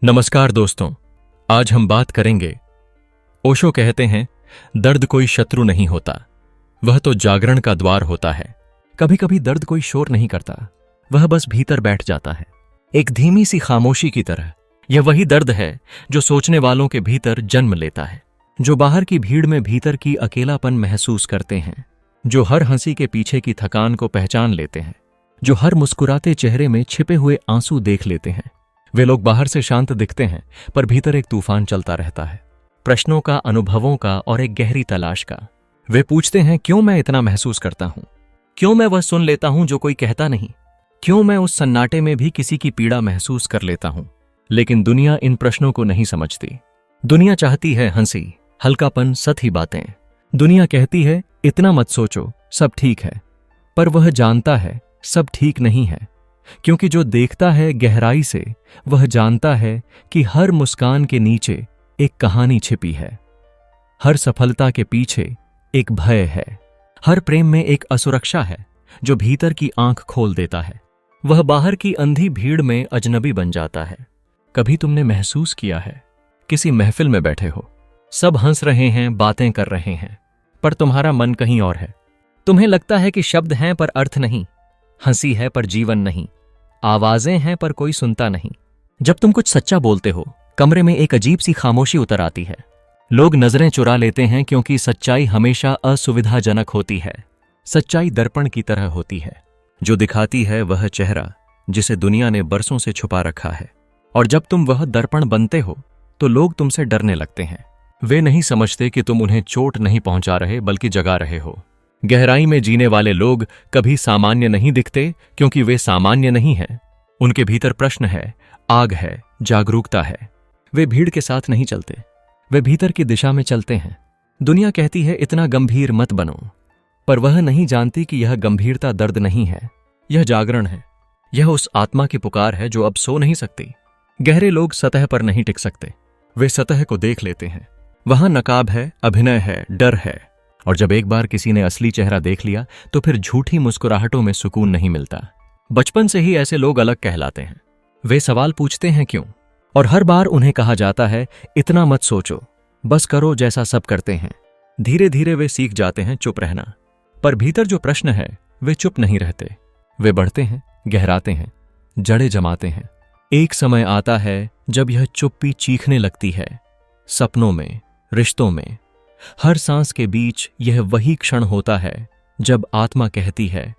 नमस्कार दोस्तों, आज हम बात करेंगे। ओशो कहते हैं, दर्द कोई शत्रु नहीं होता, वह तो जागरण का द्वार होता है। कभी कभी दर्द कोई शोर नहीं करता, वह बस भीतर बैठ जाता है, एक धीमी सी खामोशी की तरह। यह वही दर्द है जो सोचने वालों के भीतर जन्म लेता है, जो बाहर की भीड़ में भीतर की अकेलापन महसूस करते हैं, जो हर हंसी के पीछे की थकान को पहचान लेते हैं, जो हर मुस्कुराते चेहरे में छिपे हुए आंसू देख लेते हैं। वे लोग बाहर से शांत दिखते हैं, पर भीतर एक तूफान चलता रहता है, प्रश्नों का, अनुभवों का और एक गहरी तलाश का। वे पूछते हैं, क्यों मैं इतना महसूस करता हूं? क्यों मैं वह सुन लेता हूं जो कोई कहता नहीं? क्यों मैं उस सन्नाटे में भी किसी की पीड़ा महसूस कर लेता हूं? लेकिन दुनिया इन प्रश्नों को नहीं समझती। दुनिया चाहती है हंसी, हल्कापन, सतही बातें। दुनिया कहती है, इतना मत सोचो, सब ठीक है। पर वह जानता है सब ठीक नहीं है, क्योंकि जो देखता है गहराई से, वह जानता है कि हर मुस्कान के नीचे एक कहानी छिपी है, हर सफलता के पीछे एक भय है, हर प्रेम में एक असुरक्षा है जो भीतर की आंख खोल देता है। वह बाहर की अंधी भीड़ में अजनबी बन जाता है। कभी तुमने महसूस किया है, किसी महफिल में बैठे हो, सब हंस रहे हैं, बातें कर रहे हैं, पर तुम्हारा मन कहीं और है। तुम्हें लगता है कि शब्द हैं पर अर्थ नहीं, हंसी है पर जीवन नहीं, आवाजें हैं पर कोई सुनता नहीं। जब तुम कुछ सच्चा बोलते हो, कमरे में एक अजीब सी खामोशी उतर आती है। लोग नजरें चुरा लेते हैं, क्योंकि सच्चाई हमेशा असुविधाजनक होती है। सच्चाई दर्पण की तरह होती है, जो दिखाती है वह चेहरा जिसे दुनिया ने बरसों से छुपा रखा है। और जब तुम वह दर्पण बनते हो, तो लोग तुमसे डरने लगते हैं। वे नहीं समझते कि तुम उन्हें चोट नहीं पहुंचा रहे, बल्कि जगा रहे हो। गहराई में जीने वाले लोग कभी सामान्य नहीं दिखते, क्योंकि वे सामान्य नहीं हैं। उनके भीतर प्रश्न है, आग है, जागरूकता है। वे भीड़ के साथ नहीं चलते, वे भीतर की दिशा में चलते हैं। दुनिया कहती है, इतना गंभीर मत बनो, पर वह नहीं जानती कि यह गंभीरता दर्द नहीं है, यह जागरण है। यह उस आत्मा की पुकार है जो अब सो नहीं सकती। गहरे लोग सतह पर नहीं टिक सकते, वे सतह को देख लेते हैं। वहां नकाब है, अभिनय है, डर है। और जब एक बार किसी ने असली चेहरा देख लिया, तो फिर झूठी मुस्कुराहटों में सुकून नहीं मिलता। बचपन से ही ऐसे लोग अलग कहलाते हैं। वे सवाल पूछते हैं, क्यों? और हर बार उन्हें कहा जाता है, इतना मत सोचो, बस करो जैसा सब करते हैं। धीरे धीरे वे सीख जाते हैं चुप रहना। पर भीतर जो प्रश्न है, वे चुप नहीं रहते। वे बढ़ते हैं, गहराते हैं, जड़ें जमाते हैं। एक समय आता है जब यह चुप्पी चीखने लगती है, सपनों में, रिश्तों में। हर सांस के बीच यह वही क्षण होता है जब आत्मा कहती है,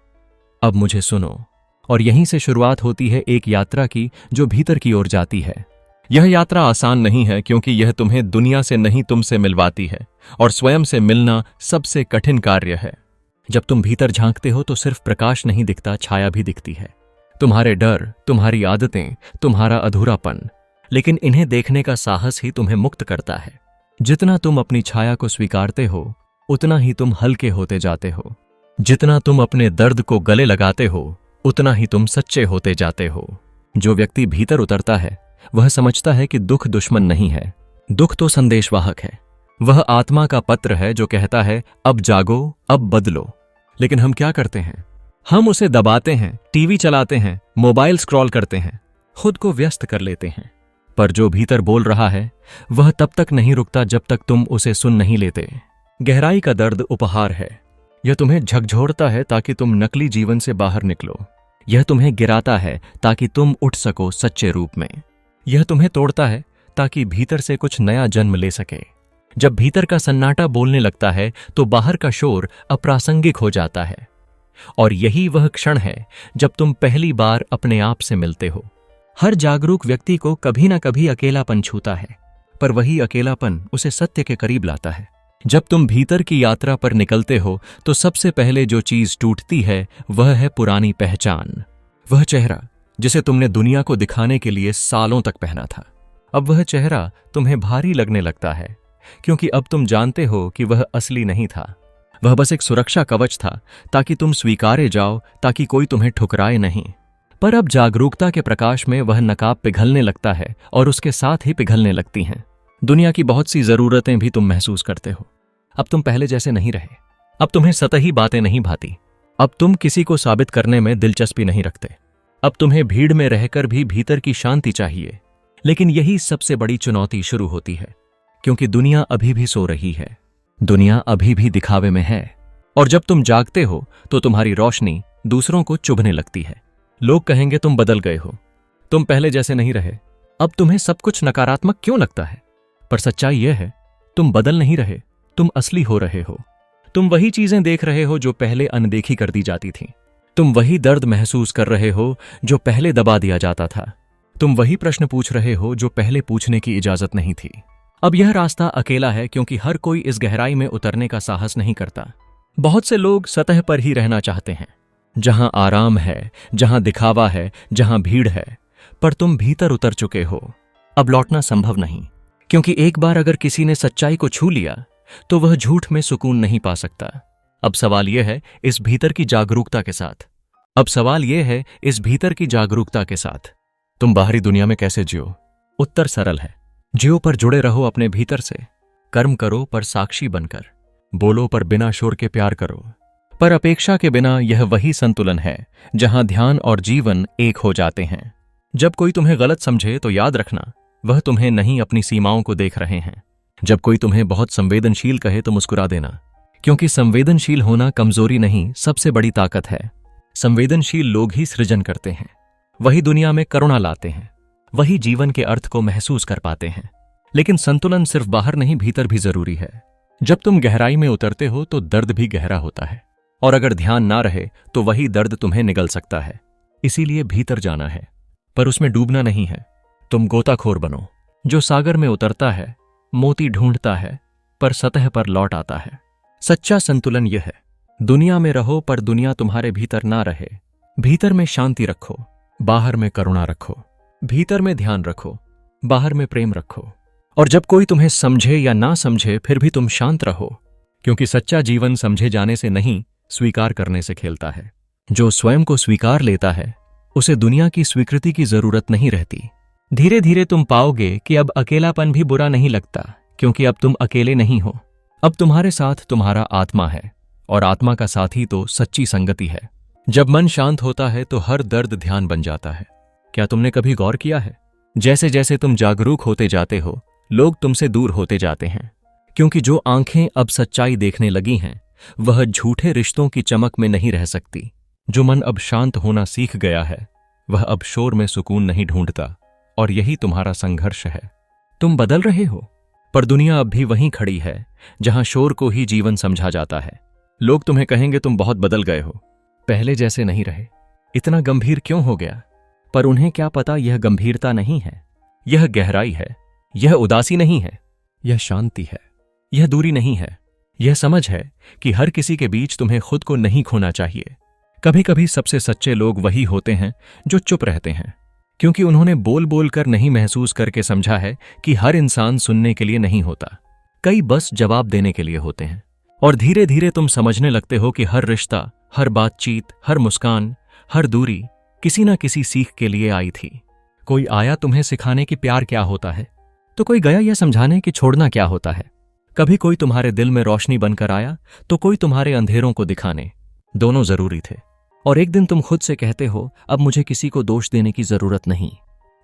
अब मुझे सुनो। और यहीं से शुरुआत होती है एक यात्रा की, जो भीतर की ओर जाती है। यह यात्रा आसान नहीं है, क्योंकि यह तुम्हें दुनिया से नहीं, तुमसे मिलवाती है। और स्वयं से मिलना सबसे कठिन कार्य है। जब तुम भीतर झांकते हो, तो सिर्फ प्रकाश नहीं दिखता, छाया भी दिखती है। तुम्हारे डर, तुम्हारी आदतें, तुम्हारा अधूरापन। लेकिन इन्हें देखने का साहस ही तुम्हें मुक्त करता है। जितना तुम अपनी छाया को स्वीकारते हो, उतना ही तुम हल्के होते जाते हो। जितना तुम अपने दर्द को गले लगाते हो, उतना ही तुम सच्चे होते जाते हो। जो व्यक्ति भीतर उतरता है, वह समझता है कि दुख दुश्मन नहीं है, दुख तो संदेशवाहक है। वह आत्मा का पत्र है जो कहता है, अब जागो, अब बदलो। लेकिन हम क्या करते हैं? हम उसे दबाते हैं, टीवी चलाते हैं, मोबाइल स्क्रॉल करते हैं, खुद को व्यस्त कर लेते हैं। पर जो भीतर बोल रहा है, वह तब तक नहीं रुकता जब तक तुम उसे सुन नहीं लेते। गहराई का दर्द उपहार है। यह तुम्हें झकझोरता है ताकि तुम नकली जीवन से बाहर निकलो। यह तुम्हें गिराता है ताकि तुम उठ सको सच्चे रूप में। यह तुम्हें तोड़ता है ताकि भीतर से कुछ नया जन्म ले सके। जब भीतर का सन्नाटा बोलने लगता है, तो बाहर का शोर अप्रासंगिक हो जाता है। और यही वह क्षण है जब तुम पहली बार अपने आप से मिलते हो। हर जागरूक व्यक्ति को कभी ना कभी अकेलापन छूता है, पर वही अकेलापन उसे सत्य के करीब लाता है। जब तुम भीतर की यात्रा पर निकलते हो, तो सबसे पहले जो चीज टूटती है, वह है पुरानी पहचान। वह चेहरा जिसे तुमने दुनिया को दिखाने के लिए सालों तक पहना था, अब वह चेहरा तुम्हें भारी लगने लगता है, क्योंकि अब तुम जानते हो कि वह असली नहीं था। वह बस एक सुरक्षा कवच था, ताकि तुम स्वीकारे जाओ, ताकि कोई तुम्हें ठुकराए नहीं। पर अब जागरूकता के प्रकाश में वह नकाब पिघलने लगता है, और उसके साथ ही पिघलने लगती हैं दुनिया की बहुत सी जरूरतें भी। तुम महसूस करते हो, अब तुम पहले जैसे नहीं रहे। अब तुम्हें सतही बातें नहीं भाती। अब तुम किसी को साबित करने में दिलचस्पी नहीं रखते। अब तुम्हें भीड़ में रहकर भी भीतर की शांति चाहिए। लेकिन यही सबसे बड़ी चुनौती शुरू होती है, क्योंकि दुनिया अभी भी सो रही है, दुनिया अभी भी दिखावे में है। और जब तुम जागते हो तो तुम्हारी रोशनी दूसरों को चुभने लगती है। लोग कहेंगे तुम बदल गए हो, तुम पहले जैसे नहीं रहे, अब तुम्हें सब कुछ नकारात्मक क्यों लगता है? पर सच्चाई यह है, तुम बदल नहीं रहे, तुम असली हो रहे हो। तुम वही चीजें देख रहे हो जो पहले अनदेखी कर दी जाती थीं। तुम वही दर्द महसूस कर रहे हो जो पहले दबा दिया जाता था। तुम वही प्रश्न पूछ रहे हो जो पहले पूछने की इजाजत नहीं थी। अब यह रास्ता अकेला है, क्योंकि हर कोई इस गहराई में उतरने का साहस नहीं करता। बहुत से लोग सतह पर ही रहना चाहते हैं, जहां आराम है, जहां दिखावा है, जहां भीड़ है। पर तुम भीतर उतर चुके हो, अब लौटना संभव नहीं, क्योंकि एक बार अगर किसी ने सच्चाई को छू लिया तो वह झूठ में सुकून नहीं पा सकता। अब सवाल यह है इस भीतर की जागरूकता के साथ तुम बाहरी दुनिया में कैसे जियो? उत्तर सरल है, जियो पर जुड़े रहो अपने भीतर से। कर्म करो पर साक्षी बनकर, बोलो पर बिना शोर के प्यार करो। पर अपेक्षा के बिना यह वही संतुलन है जहां ध्यान और जीवन एक हो जाते हैं। जब कोई तुम्हें गलत समझे तो याद रखना, वह तुम्हें नहीं अपनी सीमाओं को देख रहे हैं। जब कोई तुम्हें बहुत संवेदनशील कहे तो मुस्कुरा देना, क्योंकि संवेदनशील होना कमजोरी नहीं, सबसे बड़ी ताकत है। संवेदनशील लोग ही सृजन करते हैं, वही दुनिया में करुणा लाते हैं, वही जीवन के अर्थ को महसूस कर पाते हैं। लेकिन संतुलन सिर्फ बाहर नहीं, भीतर भी जरूरी है। जब तुम गहराई में उतरते हो तो दर्द भी गहरा होता है, और अगर ध्यान ना रहे तो वही दर्द तुम्हें निगल सकता है। इसीलिए भीतर जाना है, पर उसमें डूबना नहीं है। तुम गोताखोर बनो, जो सागर में उतरता है, मोती ढूंढता है, पर सतह पर लौट आता है। सच्चा संतुलन यह है, दुनिया में रहो पर दुनिया तुम्हारे भीतर ना रहे। भीतर में शांति रखो, बाहर में करुणा रखो। भीतर में ध्यान रखो, बाहर में प्रेम रखो। और जब कोई तुम्हें समझे या ना समझे फिर भी तुम शांत रहो, क्योंकि सच्चा जीवन समझे जाने से नहीं, स्वीकार करने से खेलता है। जो स्वयं को स्वीकार लेता है उसे दुनिया की स्वीकृति की जरूरत नहीं रहती। धीरे धीरे तुम पाओगे कि अब अकेलापन भी बुरा नहीं लगता, क्योंकि अब तुम अकेले नहीं हो। अब तुम्हारे साथ तुम्हारा आत्मा है, और आत्मा का साथी तो सच्ची संगति है। जब मन शांत होता है तो हर दर्द ध्यान बन जाता है। क्या तुमने कभी गौर किया है, जैसे जैसे तुम जागरूक होते जाते हो, लोग तुमसे दूर होते जाते हैं, क्योंकि जो आंखें अब सच्चाई देखने लगी हैं वह झूठे रिश्तों की चमक में नहीं रह सकती। जो मन अब शांत होना सीख गया है वह अब शोर में सुकून नहीं ढूंढता, और यही तुम्हारा संघर्ष है। तुम बदल रहे हो, पर दुनिया अब भी वहीं खड़ी है जहां शोर को ही जीवन समझा जाता है। लोग तुम्हें कहेंगे तुम बहुत बदल गए हो, पहले जैसे नहीं रहे, इतना गंभीर क्यों हो गया? पर उन्हें क्या पता यह गंभीरता नहीं है, यह गहराई है, यह उदासी नहीं है, यह शांति है, यह दूरी नहीं है। यह समझ है कि हर किसी के बीच तुम्हें खुद को नहीं खोना चाहिए। कभी कभी सबसे सच्चे लोग वही होते हैं जो चुप रहते हैं, क्योंकि उन्होंने बोल बोल कर नहीं, महसूस करके समझा है कि हर इंसान सुनने के लिए नहीं होता, कई बस जवाब देने के लिए होते हैं। और धीरे धीरे तुम समझने लगते हो कि हर रिश्ता, हर बातचीत, हर मुस्कान, हर दूरी किसी ना किसी सीख के लिए आई थी। कोई आया तुम्हें सिखाने कि प्यार क्या होता है, तो कोई गया यह समझाने कि छोड़ना क्या होता है। कभी कोई तुम्हारे दिल में रोशनी बनकर आया तो कोई तुम्हारे अंधेरों को दिखाने। दोनों जरूरी थे। और एक दिन तुम खुद से कहते हो, अब मुझे किसी को दोष देने की जरूरत नहीं,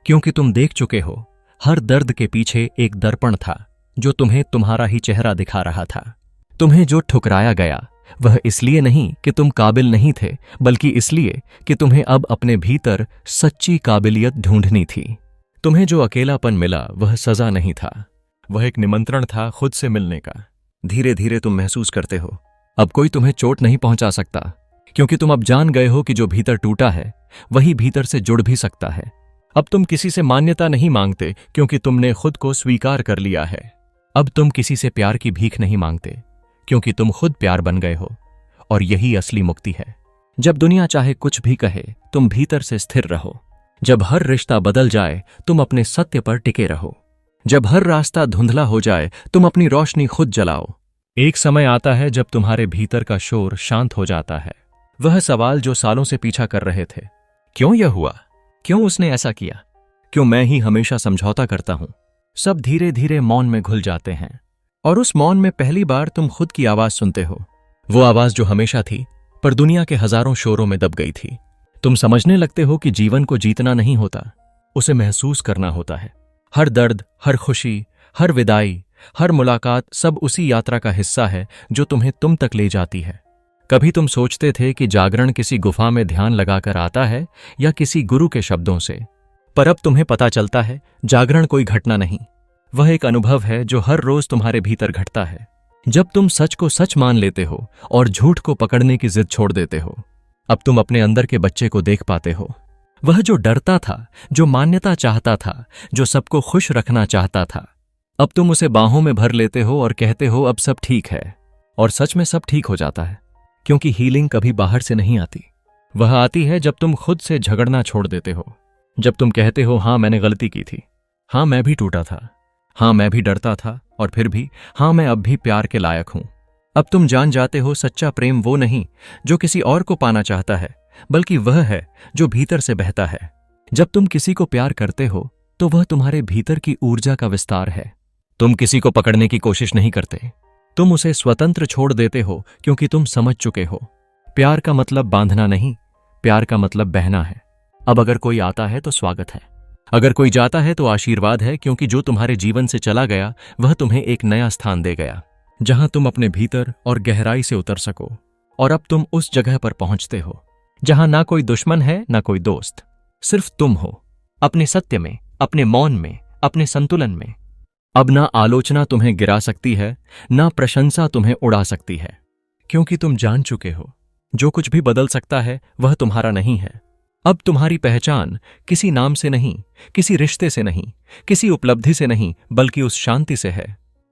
क्योंकि तुम देख चुके हो हर दर्द के पीछे एक दर्पण था जो तुम्हें तुम्हारा ही चेहरा दिखा रहा था। तुम्हें जो ठुकराया गया वह इसलिए नहीं कि तुम काबिल नहीं थे, बल्कि इसलिए कि तुम्हें अब अपने भीतर सच्ची काबिलियत ढूंढनी थी। तुम्हें जो अकेलापन मिला वह सजा नहीं था, वह एक निमंत्रण था खुद से मिलने का। धीरे धीरे तुम महसूस करते हो अब कोई तुम्हें चोट नहीं पहुंचा सकता, क्योंकि तुम अब जान गए हो कि जो भीतर टूटा है वही भीतर से जुड़ भी सकता है। अब तुम किसी से मान्यता नहीं मांगते, क्योंकि तुमने खुद को स्वीकार कर लिया है। अब तुम किसी से प्यार की भीख नहीं मांगते, क्योंकि तुम खुद प्यार बन गए हो। और यही असली मुक्ति है। जब दुनिया चाहे कुछ भी कहे, तुम भीतर से स्थिर रहो। जब हर रिश्ता बदल जाए, तुम अपने सत्य पर टिके रहो। जब हर रास्ता धुंधला हो जाए, तुम अपनी रोशनी खुद जलाओ। एक समय आता है जब तुम्हारे भीतर का शोर शांत हो जाता है। वह सवाल जो सालों से पीछा कर रहे थे, क्यों यह हुआ, क्यों उसने ऐसा किया, क्यों मैं ही हमेशा समझौता करता हूं, सब धीरे धीरे मौन में घुल जाते हैं। और उस मौन में पहली बार तुम खुद की आवाज सुनते हो, वो आवाज जो हमेशा थी पर दुनिया के हजारों शोरों में दब गई थी। तुम समझने लगते हो कि जीवन को जीतना नहीं होता, उसे महसूस करना होता है। हर दर्द, हर खुशी, हर विदाई, हर मुलाकात सब उसी यात्रा का हिस्सा है जो तुम्हें तुम तक ले जाती है। कभी तुम सोचते थे कि जागरण किसी गुफा में ध्यान लगाकर आता है या किसी गुरु के शब्दों से, पर अब तुम्हें पता चलता है जागरण कोई घटना नहीं, वह एक अनुभव है जो हर रोज तुम्हारे भीतर घटता है। जब तुम सच को सच मान लेते हो और झूठ को पकड़ने की जिद छोड़ देते हो, अब तुम अपने अंदर के बच्चे को देख पाते हो। वह जो डरता था, जो मान्यता चाहता था, जो सबको खुश रखना चाहता था, अब तुम उसे बाहों में भर लेते हो और कहते हो अब सब ठीक है। और सच में सब ठीक हो जाता है, क्योंकि हीलिंग कभी बाहर से नहीं आती। वह आती है जब तुम खुद से झगड़ना छोड़ देते हो, जब तुम कहते हो हाँ मैंने गलती की थी, हाँ मैं भी टूटा था, हाँ मैं भी डरता था, और फिर भी हाँ मैं अब भी प्यार के लायक हूं। अब तुम जान जाते हो सच्चा प्रेम वो नहीं जो किसी और को पाना चाहता है, बल्कि वह है जो भीतर से बहता है। जब तुम किसी को प्यार करते हो तो वह तुम्हारे भीतर की ऊर्जा का विस्तार है। तुम किसी को पकड़ने की कोशिश नहीं करते, तुम उसे स्वतंत्र छोड़ देते हो, क्योंकि तुम समझ चुके हो प्यार का मतलब बांधना नहीं, प्यार का मतलब बहना है। अब अगर कोई आता है तो स्वागत है, अगर कोई जाता है तो आशीर्वाद है, क्योंकि जो तुम्हारे जीवन से चला गया वह तुम्हें एक नया स्थान दे गया, जहां तुम अपने भीतर और गहराई से उतर सको। और अब तुम उस जगह पर पहुंचते हो जहां ना कोई दुश्मन है ना कोई दोस्त, सिर्फ तुम हो, अपने सत्य में, अपने मौन में, अपने संतुलन में। अब ना आलोचना तुम्हें गिरा सकती है, ना प्रशंसा तुम्हें उड़ा सकती है, क्योंकि तुम जान चुके हो जो कुछ भी बदल सकता है वह तुम्हारा नहीं है। अब तुम्हारी पहचान किसी नाम से नहीं, किसी रिश्ते से नहीं, किसी उपलब्धि से नहीं, बल्कि उस शांति से है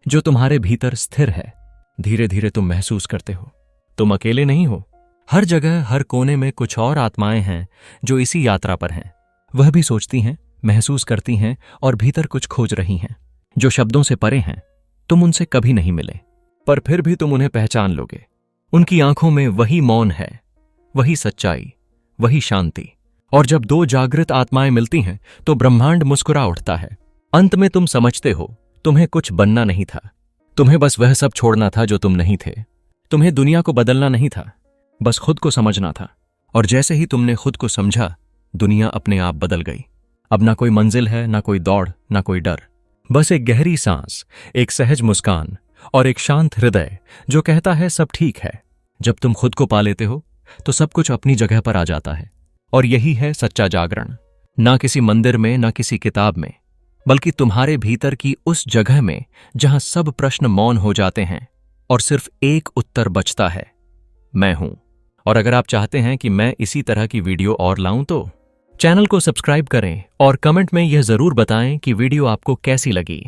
जो तुम्हारे भीतर स्थिर है। धीरे धीरे तुम महसूस करते हो तुम अकेले नहीं हो। हर जगह, हर कोने में कुछ और आत्माएं हैं जो इसी यात्रा पर हैं। वह भी सोचती हैं, महसूस करती हैं और भीतर कुछ खोज रही हैं जो शब्दों से परे हैं। तुम उनसे कभी नहीं मिले, पर फिर भी तुम उन्हें पहचान लोगे। उनकी आंखों में वही मौन है, वही सच्चाई, वही शांति। और जब दो जागृत आत्माएं मिलती हैं तो ब्रह्मांड मुस्कुरा उठता है। अंत में तुम समझते हो तुम्हें कुछ बनना नहीं था, तुम्हें बस वह सब छोड़ना था जो तुम नहीं थे। तुम्हें दुनिया को बदलना नहीं था, बस खुद को समझना था। और जैसे ही तुमने खुद को समझा, दुनिया अपने आप बदल गई। अब ना कोई मंजिल है, ना कोई दौड़, ना कोई डर, बस एक गहरी सांस, एक सहज मुस्कान और एक शांत हृदय जो कहता है सब ठीक है। जब तुम खुद को पा लेते हो तो सब कुछ अपनी जगह पर आ जाता है। और यही है सच्चा जागरण, ना किसी मंदिर में, ना किसी किताब में, बल्कि तुम्हारे भीतर की उस जगह में जहां सब प्रश्न मौन हो जाते हैं और सिर्फ एक उत्तर बचता है, मैं हूं। और अगर आप चाहते हैं कि मैं इसी तरह की वीडियो और लाऊं तो चैनल को सब्सक्राइब करें और कमेंट में यह जरूर बताएं कि वीडियो आपको कैसी लगी।